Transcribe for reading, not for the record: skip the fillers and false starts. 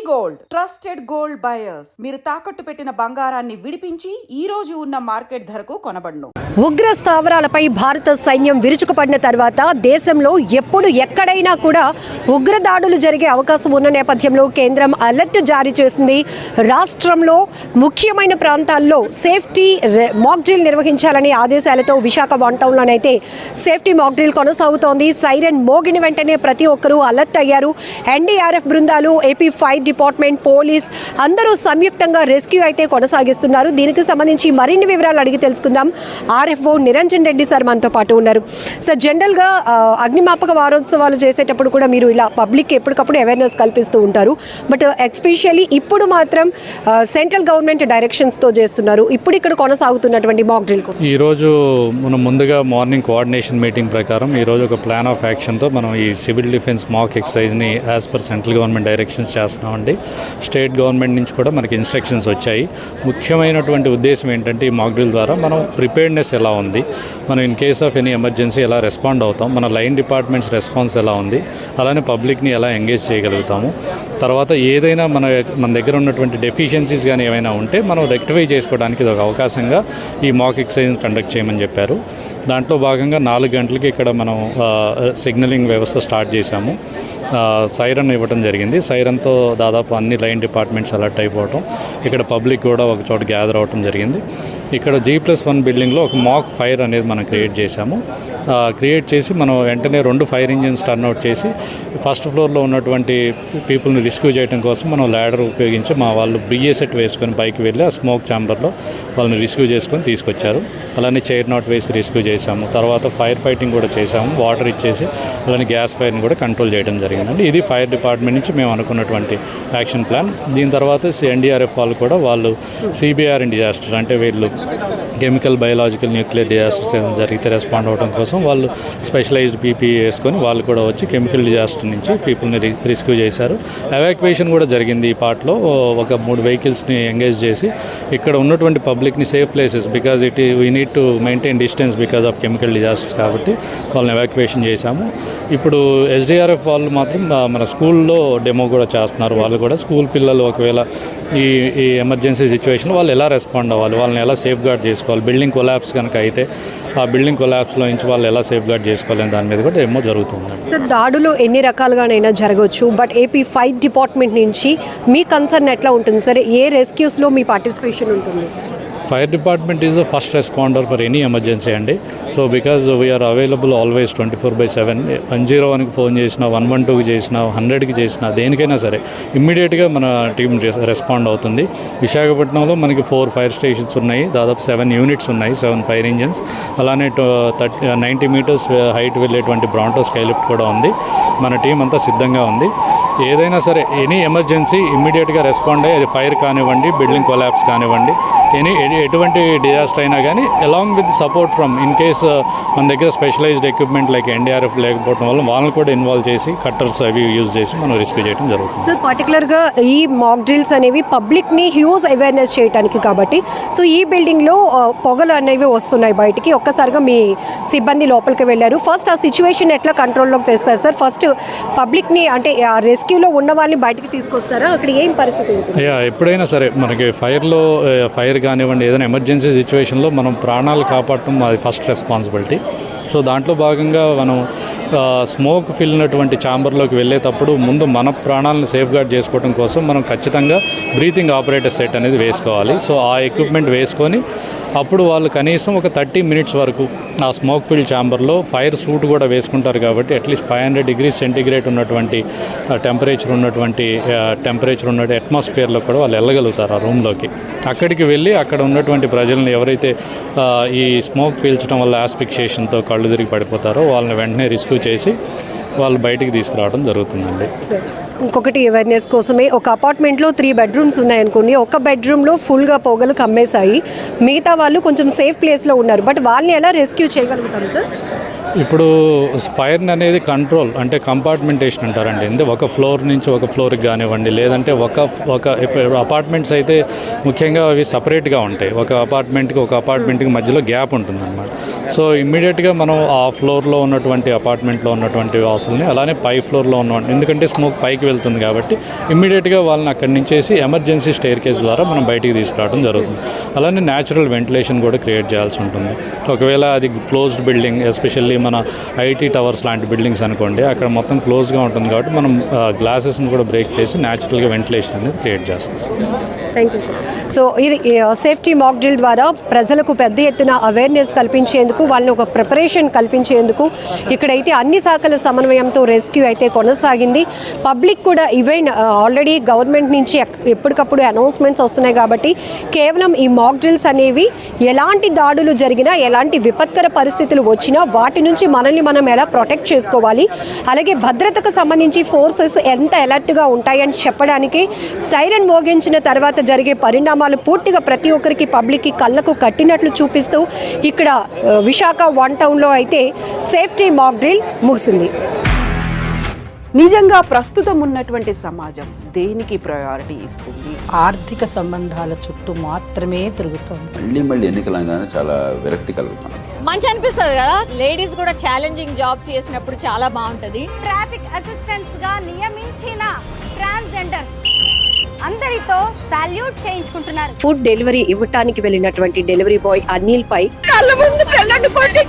Gold trusted gold buyers మీరు తాకట్టు పెట్టిన బంగారాన్ని విడిపించి ఈ రోజు ఉన్న మార్కెట్ ధరకు కొనబడును. ఉగ్ర స్థావరాలపై భారత సైన్యం విరుచుకుపడిన తర్వాత దేశంలో ఎప్పుడు ఎక్కడైనా కూడా ఉగ్రదాడులు జరిగే అవకాశం ఉన్న నేపథ్యంలో కేంద్రం అలర్ట్ జారీ చేసింది. రాష్ట్రంలో ముఖ్యమైన ప్రాంతాల్లో సేఫ్టీ మాక్ డ్రిల్ నిర్వహించాలని ఆదేశాలతో విశాఖ వన్ టౌన్లోనైతే సేఫ్టీ మాక్ డ్రిల్ కొనసాగుతోంది. సైరన్ మోగిన వెంటనే ప్రతి ఒక్కరూ అలర్ట్ అయ్యారు. ఎన్డీఆర్ఎఫ్ బృందాలు, ఏపీ ఫైర్ డిపార్ట్మెంట్, పోలీస్ అందరూ సంయుక్తంగా రెస్క్యూ అయితే కొనసాగిస్తున్నారు. దీనికి సంబంధించి మరిన్ని వివరాలు అడిగి తెలుసుకుందాం. ఆర్ఎఫ్ఓ నిరంజన్ రెడ్డి సార్ మనతో పాటు ఉన్నారు. సార్, జనరల్గా అగ్నిమాపక వారోత్సవాలు చేసేటప్పుడు కూడా మీరు ఇలా పబ్లిక్ ఎప్పటికప్పుడు అవేర్నెస్ కల్పిస్తూ ఉంటారు. బట్ ఎస్పెషల్లీ ఇప్పుడు మాత్రం సెంట్రల్ గవర్నమెంట్ డైరెక్షన్స్తో చేస్తున్నారు. ఇప్పుడు ఇక్కడ కొనసాగుతున్నటువంటి మాక్ డ్రిల్ ఈరోజు మనం ముందుగా మార్నింగ్ కోఆర్డినేషన్ మీటింగ్ ప్రకారం ఈరోజు ఒక ప్లాన్ ఆఫ్ యాక్షన్తో మనం ఈ సివిల్ డిఫెన్స్ మాక్ ఎక్సర్సైజ్ని as per central government directions చేస్తున్నామండి. స్టేట్ గవర్నమెంట్ నుంచి కూడా మనకి ఇన్స్ట్రక్షన్స్ వచ్చాయి. ముఖ్యమైనటువంటి ఉద్దేశం ఏంటంటే ఈ మాక్ డ్రిల్ ద్వారా మనం ప్రిపేర్డ్నెస్ ఎలా ఉంది, మనం in case of any emergency ఎలా రెస్పాండ్ అవుతాం, మన లైన్ డిపార్ట్మెంట్స్ రెస్పాన్స్ ఎలా ఉంది, అలానే పబ్లిక్ని ఎలా ఎంగేజ్ చేయగలుగుతాము, తర్వాత ఏదైనా మన దగ్గర ఉన్నటువంటి డెఫిషియన్సీస్ కానీ ఏమైనా ఉంటే మనం రెక్టిఫై చేసుకోవడానికి ఇది ఒక అవకాశంగా ఈ మాక్ ఎక్సర్సైజ్ కండక్ట్ చేయమని చెప్పారు. దాంట్లో భాగంగా 4 గంటలకి ఇక్కడ మనం సిగ్నలింగ్ వ్యవస్థ స్టార్ట్ చేశాము. సైరన్ ఇవ్వడం జరిగింది. సైరన్తో దాదాపు అన్ని లైన్ డిపార్ట్మెంట్స్ అలర్ట్ అయిపోవటం, ఇక్కడ పబ్లిక్ కూడా ఒక చోట గ్యాదర్ అవ్వటం జరిగింది. ఇక్కడ G+1 బిల్డింగ్లో ఒక మాక్ ఫైర్ అనేది మనం క్రియేట్ చేశాము. క్రియేట్ చేసి మనం వెంటనే 2 ఫైర్ ఇంజిన్స్ టర్న్అవుట్ చేసి ఫస్ట్ ఫ్లోర్లో ఉన్నటువంటి పీపుల్ని రెస్క్యూ చేయడం కోసం మనం ల్యాడర్ ఉపయోగించి మా వాళ్ళు BA సెట్ వేసుకొని పైకి వెళ్ళి ఆ స్మోక్ ఛాంబర్లో వాళ్ళని రెస్క్యూ చేసుకొని తీసుకొచ్చారు. అలానే చైర్ నాట్ వేసి రెస్క్యూ చేశాము. తర్వాత ఫైర్ ఫైటింగ్ కూడా చేశాము. వాటర్ ఇచ్చేసి అలానే గ్యాస్ ఫైర్ని కూడా కంట్రోల్ చేయడం జరిగిందండి. ఇది ఫైర్ డిపార్ట్మెంట్ నుంచి మేము అనుకున్నటువంటి యాక్షన్ ప్లాన్. దీని తర్వాత ఎన్డీఆర్ఎఫ్ వాళ్ళు కూడా వాళ్ళు CBR ఇన్ డిజాస్టర్స్ అంటే వీళ్ళు కెమికల్, బయలాజికల్, న్యూక్లియర్ డిజాస్టర్స్ ఏమైనా జరిగితే రెస్పాండ్ అవ్వడం కోసం వాళ్ళు స్పెషలైజ్డ్ PPE వేసుకొని వాళ్ళు కూడా వచ్చి కెమికల్ డిజాస్టర్ నుంచి పీపుల్ని రెస్క్యూ చేశారు. ఎవాక్యుయేషన్ కూడా జరిగింది. ఈ పార్ట్లో ఒక 3 వెహికల్స్ని ఎంగేజ్ చేసి ఇక్కడ ఉన్నటువంటి పబ్లిక్ని safe places because we need to maintain distance because of chemical disasters కాబట్టి వాళ్ళని ఎవాక్యుయేషన్ చేశాము. ఇప్పుడు SDRF వాళ్ళు మాత్రం మన స్కూల్లో డెమో కూడా చేస్తున్నారు. వాళ్ళు కూడా స్కూల్ పిల్లలు ఒకవేళ ఈ ఎమర్జెన్సీ సిచ్యువేషన్లో వాళ్ళు ఎలా రెస్పాండ్ అవ్వాలి, వాళ్ళని ఎలా సేఫ్ గార్డ్ చేసుకోవాలి, బిల్డింగ్ కొలాప్స్ కనుక అయితే ఆ బిల్డింగ్ కొలాప్స్లో నుంచి వాళ్ళు ఎలా సేఫ్ గార్డ్ చేసుకోవాలని దాని మీద కూడా ఏమో జరుగుతుంది. సార్, దాడులు ఎన్ని రకాలుగానైనా జరగవచ్చు. బట్ ఏపీ ఫైర్ డిపార్ట్మెంట్ నుంచి మీ కన్సర్న్ ఎట్లా ఉంటుంది సరే? ఏ రెస్క్యూస్లో మీ పార్టిసిపేషన్ ఉంటుంది? Fire department is the first responder for any emergency అండి. So because we're available always 24/7. 101కి ఫోన్ చేసినా, 112కి చేసినా, 100కి చేసినా, దేనికైనా సరే ఇమ్మీడియట్గా మన టీం రెస్పాండ్ అవుతుంది. విశాఖపట్నంలో మనకి 4 ఫైర్ స్టేషన్స్ ఉన్నాయి. దాదాపు 7 యూనిట్స్ ఉన్నాయి, 7 ఫైర్ ఇంజిన్స్. అలానే 90 మీటర్స్ హైట్ వెళ్ళేటువంటి బ్రాంటో స్కైలిఫ్ట్ కూడా ఉంది. మన టీం అంతా సిద్ధంగా ఉంది. ఏదైనా సరే ఎనీ ఎమర్జెన్సీ ఇమ్మీడియట్గా రెస్పాండ్ అయ్యి, అది ఫైర్ కానివ్వండి, బిల్డింగ్ కొలాప్స్ కానివ్వండి, ఎటువంటి డిజాస్టర్ అయినా కానీ along with support from in case మన దగ్గర స్పెషలైజ్డ్ ఎక్విప్మెంట్ లైక్ ఎన్డీఆర్ఎఫ్ లేకపోవడం వల్ల వాళ్ళని కూడా ఇన్వాల్వ్ చేసి కట్టర్స్ అవి యూజ్ చేసి మనం రెస్క్యూ చేయడం జరుగుతుంది. సార్, పర్టికులర్గా ఈ మాక్ డ్రిల్స్ అనేవి పబ్లిక్ని హ్యూజ్ అవేర్నెస్ చేయడానికి కాబట్టి సో ఈ బిల్డింగ్లో పొగలు అనేవి వస్తున్నాయి బయటికి. ఒక్కసారిగా మీ సిబ్బంది లోపలికి వెళ్ళారు. ఫస్ట్ ఆ సిచ్యువేషన్ ఎట్లా కంట్రోల్లోకి తెస్తారు సార్? ఫస్ట్ పబ్లిక్ని అంటే ఆ రెస్క్యూలో ఉన్న వాళ్ళని బయటికి తీసుకొస్తారా? అక్కడ ఏం పరిస్థితి ఉంటుంది? ఎప్పుడైనా సరే మనకి ఫైర్ కానివ్వండి, ఏదైనా ఎమర్జెన్సీ సిచ్యువేషన్లో మనం ప్రాణాలు కాపాడటం అది ఫస్ట్ రెస్పాన్సిబిలిటీ. సో దాంట్లో భాగంగా మనం స్మోక్ ఫిల్నటువంటి ఛాంబర్లోకి వెళ్ళేటప్పుడు ముందు మన ప్రాణాలను సేఫ్ గార్డ్ చేసుకోవడం కోసం మనం ఖచ్చితంగా బ్రీతింగ్ ఆపరేటర్ సెట్ అనేది వేసుకోవాలి. సో ఆ ఎక్విప్మెంట్ వేసుకొని అప్పుడు వాళ్ళు కనీసం ఒక 30 మినిట్స్ వరకు ఆ స్మోక్ ఫిల్ ఛాంబర్లో ఫైర్ సూట్ కూడా వేసుకుంటారు కాబట్టి అట్లీస్ట్ 500 degrees సెంటిగ్రేడ్ ఉన్నటువంటి టెంపరేచర్ ఉన్నటువంటి అట్మాస్ఫియర్లో కూడా వాళ్ళు వెళ్ళగలుగుతారు ఆ రూమ్లోకి. అక్కడికి వెళ్ళి అక్కడ ఉన్నటువంటి ప్రజలను ఎవరైతే ఈ స్మోక్ పీల్చడం వల్ల ఆస్ఫిక్సియేషన్తో కళ్ళు తిరిగి పడిపోతారో వాళ్ళని వెంటనే రెస్క్యూ చేసి వాళ్ళు బయటికి తీసుకురావడం జరుగుతుందండి. ఇంకొకటి అవేర్నెస్ కోసమే, ఒక అపార్ట్మెంట్లో 3 బెడ్రూమ్స్ ఉన్నాయనుకోండి. ఒక బెడ్రూమ్లో ఫుల్గా పొగలు కమ్మేశాయి, మిగతా వాళ్ళు కొంచెం సేఫ్ ప్లేస్లో ఉన్నారు. బట్ వాళ్ళని ఎలా రెస్క్యూ చేయగలుగుతాం సార్? ఇప్పుడు ఫైర్ అనేది కంట్రోల్ అంటే కంపార్ట్మెంటేషన్ అంటారండి. అంటే ఒక ఫ్లోర్ నుంచి ఒక ఫ్లోర్కి కానివ్వండి, లేదంటే ఇప్పుడు అపార్ట్మెంట్స్ అయితే ముఖ్యంగా అవి సపరేట్గా ఉంటాయి. ఒక అపార్ట్మెంట్కి మధ్యలో గ్యాప్ ఉంటుందన్నమాట. సో ఇమ్మీడియట్గా మనం ఆ ఫ్లోర్లో ఉన్నటువంటి అపార్ట్మెంట్లో ఉన్నటువంటి వాసుల్ని అలానే పై ఫ్లోర్లో ఉన్న ఎందుకంటే స్మోక్ పైకి వెళ్తుంది కాబట్టి ఇమ్మీడియట్గా వాళ్ళని అక్కడి నుంచేసి ఎమర్జెన్సీ స్టెయిర్ కేస్ ద్వారా మనం బయటికి తీసుకురావడం జరుగుతుంది. అలానే న్యాచురల్ వెంటిలేషన్ కూడా క్రియేట్ చేయాల్సి ఉంటుంది. ఒకవేళ అది క్లోజ్డ్ బిల్డింగ్, ఎస్పెషల్లీ మన ఐటీ టవర్స్ లాంటి బిల్డింగ్స్ అనుకోండి, అక్కడ మొత్తం క్లోజ్గా ఉంటుంది కాబట్టి మనం గ్లాసెస్ని కూడా బ్రేక్ చేసి న్యాచురల్గా వెంటిలేషన్ అనేది క్రియేట్ చేస్తాం. Thank you sir. సో ఇది సేఫ్టీ మాక్ డ్రిల్ ద్వారా ప్రజలకు పెద్ద ఎత్తున అవేర్నెస్ కల్పించేందుకు, వాళ్ళని ఒక ప్రిపరేషన్ కల్పించేందుకు ఇక్కడైతే అన్ని శాఖల సమన్వయంతో రెస్క్యూ అయితే కొనసాగింది. పబ్లిక్ కూడా ఈవెన్ ఆల్రెడీ గవర్నమెంట్ నుంచి ఎప్పటికప్పుడు అనౌన్స్మెంట్స్ వస్తున్నాయి కాబట్టి కేవలం ఈ మాక్ డ్రిల్స్ అనేవి ఎలాంటి దాడులు జరిగినా, ఎలాంటి విపత్కర పరిస్థితులు వచ్చినా వాటి నుంచి మనల్ని మనం ఎలా ప్రొటెక్ట్ చేసుకోవాలి, అలాగే భద్రతకు సంబంధించి ఫోర్సెస్ ఎంత అలర్ట్గా ఉంటాయని చెప్పడానికి సైరన్ మోగించిన తర్వాత జరిగే పరిణామాలు పూర్తిగా ప్రతి ఒక్కరికి పబ్లిక్కి కళ్ళకు కట్టినట్లు చూపిస్తూ ఇక్కడ విశాఖ 1 టౌన్లో అయితే సేఫ్టీ మాక్ డ్రిల్ ముగిసింది. నిజంగా ప్రస్తుతం ఉన్నటువంటి సమాజం దేనికి ప్రయారిటీ ఇస్తుంది? ఆర్థిక సంబంధాల చుట్టూ మాత్రమే తిరుగుతోంది. మళ్ళీ ఎన్నికలంగానే చాలా విరక్తి కలుగుతున్నాం. మంచి అనిపిస్తుంది కదా, లేడీస్ కూడా ఛాలెంజింగ్ జాబ్స్ చేసినప్పుడు చాలా బాగుంటది. ట్రాఫిక్ అసిస్టెంట్స్ గా నియమించిన ట్రాన్స్జెండర్స్ అందరితో సాల్యూట్ చేయించుకుంటున్నారు. ఫుడ్ డెలివరీ ఇవ్వటానికి వెళ్ళినటువంటి డెలివరీ బాయ్ అనిల్ పై కళ్ళ ముందు పెళ్ళండి కొట్టి